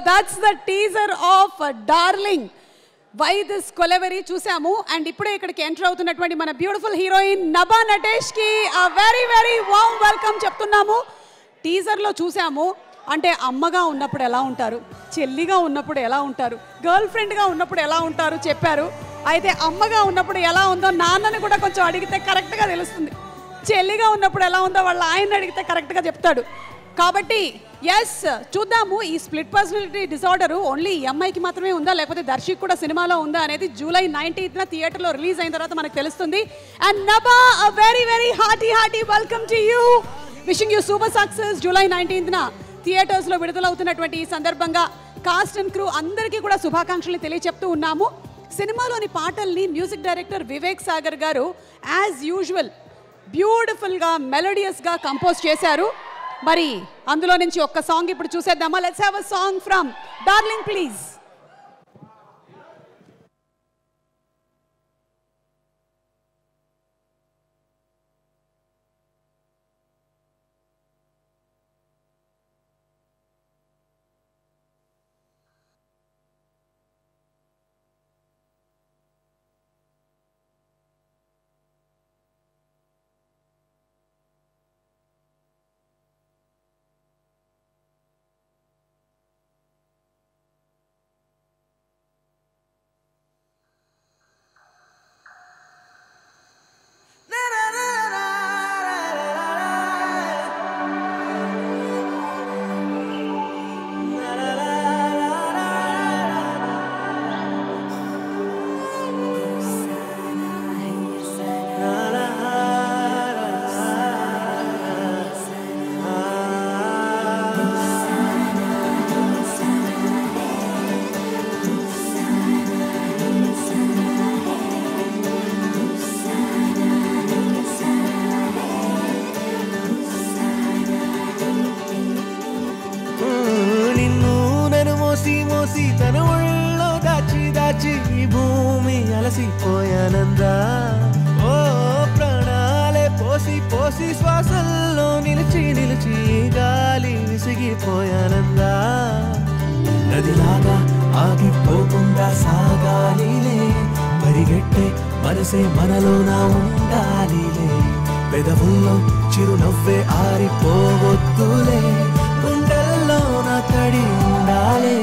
That's the teaser of Darling why this Kolaveri చూసాము. And ఇప్పుడే ఇక్కడికి ఎంటర్ అవుతున్నటువంటి మన బ్యూటిఫుల్ హీరోయిన్ నభా నటేష్ కి వెరీ వెరీ వార్మ్ వెల్కమ్ చెప్తున్నాము. టీజర్లో చూసాము, అంటే అమ్మగా ఉన్నప్పుడు ఎలా ఉంటారు, చెల్లిగా ఉన్నప్పుడు ఎలా ఉంటారు, గర్ల్ ఫ్రెండ్గా ఉన్నప్పుడు ఎలా ఉంటారు చెప్పారు. అయితే అమ్మగా ఉన్నప్పుడు ఎలా ఉందో నాన్నని కూడా కొంచెం అడిగితే కరెక్ట్గా తెలుస్తుంది. చెల్లిగా ఉన్నప్పుడు ఎలా ఉందో వాళ్ళ ఆయన అడిగితే కరెక్ట్గా చెప్తాడు. కాబట్టి ఎస్, చూద్దాము ఈ స్ప్లిట్ పర్సనాలిటీ డిసార్డర్ ఓన్లీ ఈ అమ్మాయికి మాత్రమే ఉందా, లేకపోతే దర్శక్ కూడా సినిమాలో ఉందా అనేది జూలై 19న థియేటర్లో రిలీజ్ అయిన తర్వాత మనకు తెలుస్తుంది. And Nabha, very very hearty welcome to you. Wishing you super success. July 19న థియేటర్స్లో విడుదలవుతున్నటువంటి ఈ సందర్భంగా కాస్ట్ అండ్ క్రూ అందరికీ కూడా శుభాకాంక్షలు తెలియచెప్తూ ఉన్నాము. సినిమాలోని పాటల్ని మ్యూజిక్ డైరెక్టర్ వివేక్ సాగర్ గారు యాజ్ యూజువల్ బ్యూటిఫుల్గా మెలోడియస్గా కంపోజ్ చేశారు. మరి అందులో నుంచి ఒక్క సాంగ్ ఇప్పుడు చూసేద్దామా? Let's have a song from darling please. తన ఒళ్ళో దాచి దాచి ఈ భూమి అలసిపోయానందా. ఓ ప్రాణాలే పోసి పోసి శ్వాసల్లో నిలిచి నిలిచి గాలి విసిగిపోయానందా. నదిలాగా ఆగిపోకుండా సాగాలిలే, పరిగెట్టే మనసే మనలోన ఉండాలిలే. పెదవుల్లో చిరునవ్వే ఆరిపోవద్దులే, గుండెల్లో నా తడి ఉండాలే.